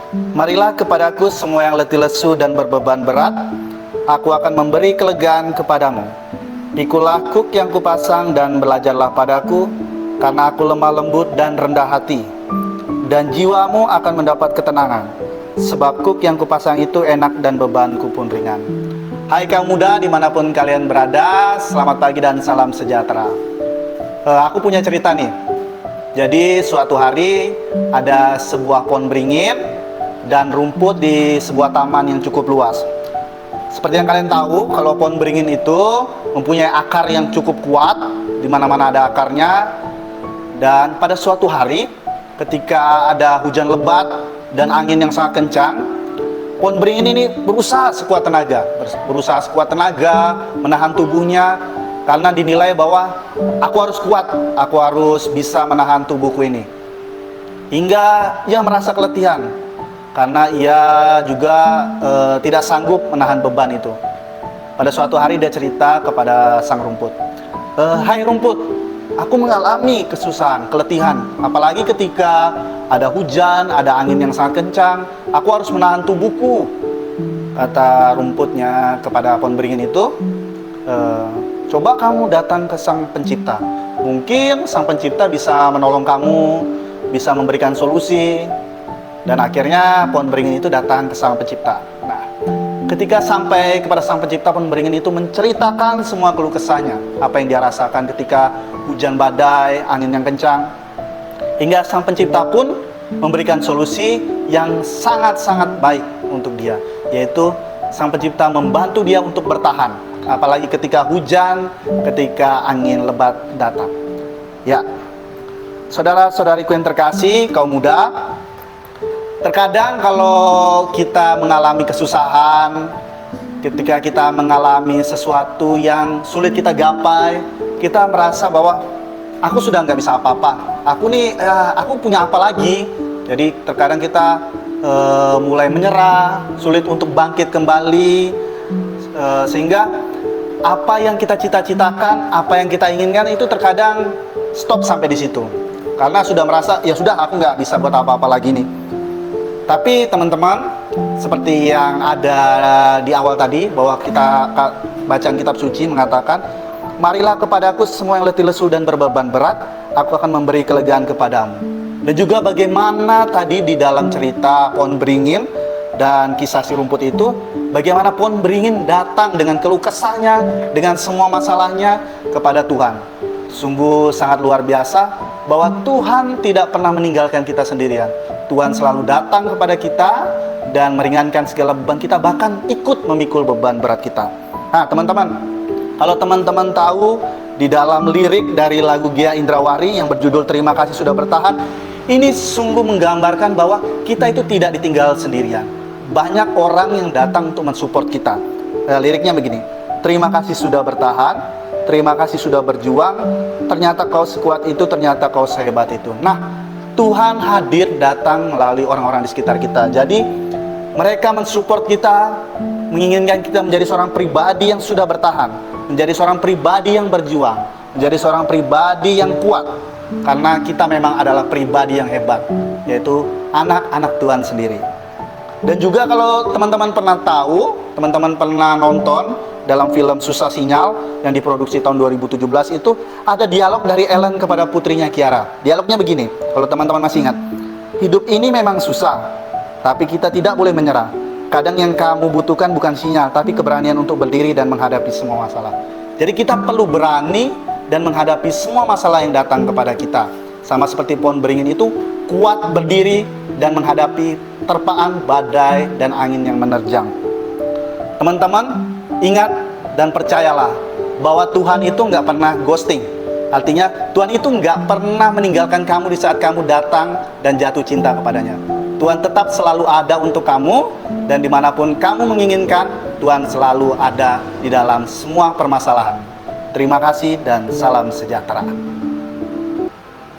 Marilah kepadaku semua yang letih lesu dan berbeban berat, aku akan memberi kelegaan kepadamu. Pikulah kuk yang kupasang dan belajarlah padaku, karena aku lemah lembut dan rendah hati, dan jiwamu akan mendapat ketenangan. Sebab kuk yang kupasang itu enak dan bebanku pun ringan. Hai kaum muda dimanapun kalian berada, selamat pagi dan salam sejahtera. Aku punya cerita nih. Jadi suatu hari ada sebuah pohon beringin dan rumput di sebuah taman yang cukup luas. Seperti yang kalian tahu, kalau pohon beringin itu mempunyai akar yang cukup kuat, di mana-mana ada akarnya. Dan pada suatu hari, ketika ada hujan lebat dan angin yang sangat kencang, pohon beringin ini berusaha sekuat tenaga menahan tubuhnya, karena dinilai bahwa aku harus kuat, aku harus bisa menahan tubuhku ini. Hingga ia merasa keletihan, karena ia juga tidak sanggup menahan beban itu. Pada suatu hari dia cerita kepada sang rumput, "Hai rumput, aku mengalami kesusahan, keletihan. Apalagi ketika ada hujan, ada angin yang sangat kencang, aku harus menahan tubuhku." Kata rumputnya kepada pohon beringin itu, "Coba kamu datang ke sang pencipta. Mungkin sang pencipta bisa menolong kamu, bisa memberikan solusi." Dan akhirnya pohon beringin itu datang ke sang pencipta. Nah, ketika sampai kepada sang pencipta, pohon beringin itu menceritakan semua keluh kesahnya, apa yang dia rasakan ketika hujan badai, angin yang kencang. Hingga sang pencipta pun memberikan solusi yang sangat-sangat baik untuk dia, yaitu sang pencipta membantu dia untuk bertahan, apalagi ketika hujan, ketika angin lebat datang. Ya, saudara-saudariku yang terkasih, kaum muda, terkadang kalau kita mengalami kesusahan, ketika kita mengalami sesuatu yang sulit kita gapai, kita merasa bahwa aku sudah nggak bisa apa-apa. Aku punya apa lagi? Jadi terkadang kita mulai menyerah, sulit untuk bangkit kembali, sehingga apa yang kita cita-citakan, apa yang kita inginkan itu terkadang stop sampai di situ. Karena sudah merasa, ya sudah, aku nggak bisa buat apa-apa lagi nih. Tapi teman-teman, seperti yang ada di awal tadi, bahwa kita bacaan kitab suci mengatakan, "Marilah kepadaku semua yang letih lesu dan berbeban berat, aku akan memberi kelegaan kepadamu." Dan juga bagaimana tadi di dalam cerita pohon beringin dan kisah si rumput itu, bagaimana pohon beringin datang dengan keluh kesahnya, dengan semua masalahnya kepada Tuhan. Sungguh sangat luar biasa bahwa Tuhan tidak pernah meninggalkan kita sendirian. Tuhan selalu datang kepada kita dan meringankan segala beban kita, bahkan ikut memikul beban berat kita. Nah teman-teman, kalau teman-teman tahu di dalam lirik dari lagu Gia Indrawari yang berjudul "Terima Kasih Sudah Bertahan", ini sungguh menggambarkan bahwa kita itu tidak ditinggal sendirian. Banyak orang yang datang untuk mensupport kita. Liriknya begini, "Terima kasih sudah bertahan, terima kasih sudah berjuang, ternyata kau sekuat itu, ternyata kau sehebat itu." Nah, Tuhan hadir datang melalui orang-orang di sekitar kita. Jadi mereka mensupport kita, menginginkan kita menjadi seorang pribadi yang sudah bertahan, menjadi seorang pribadi yang berjuang, menjadi seorang pribadi yang kuat. Karena kita memang adalah pribadi yang hebat, yaitu anak-anak Tuhan sendiri. Dan juga kalau teman-teman pernah tahu, teman-teman pernah nonton dalam film Susah Sinyal yang diproduksi tahun 2017 itu, ada dialog dari Ellen kepada putrinya Kiara. Dialognya begini, kalau teman-teman masih ingat, "Hidup ini memang susah, tapi kita tidak boleh menyerah. Kadang yang kamu butuhkan bukan sinyal, tapi keberanian untuk berdiri dan menghadapi semua masalah." Jadi kita perlu berani dan menghadapi semua masalah yang datang kepada kita. Sama seperti pohon beringin itu, kuat berdiri dan menghadapi terpaan badai dan angin yang menerjang. Teman-teman, ingat dan percayalah bahwa Tuhan itu nggak pernah ghosting. Artinya Tuhan itu nggak pernah meninggalkan kamu di saat kamu datang dan jatuh cinta kepadanya. Tuhan tetap selalu ada untuk kamu, dan dimanapun kamu menginginkan, Tuhan selalu ada di dalam semua permasalahan. Terima kasih dan salam sejahtera.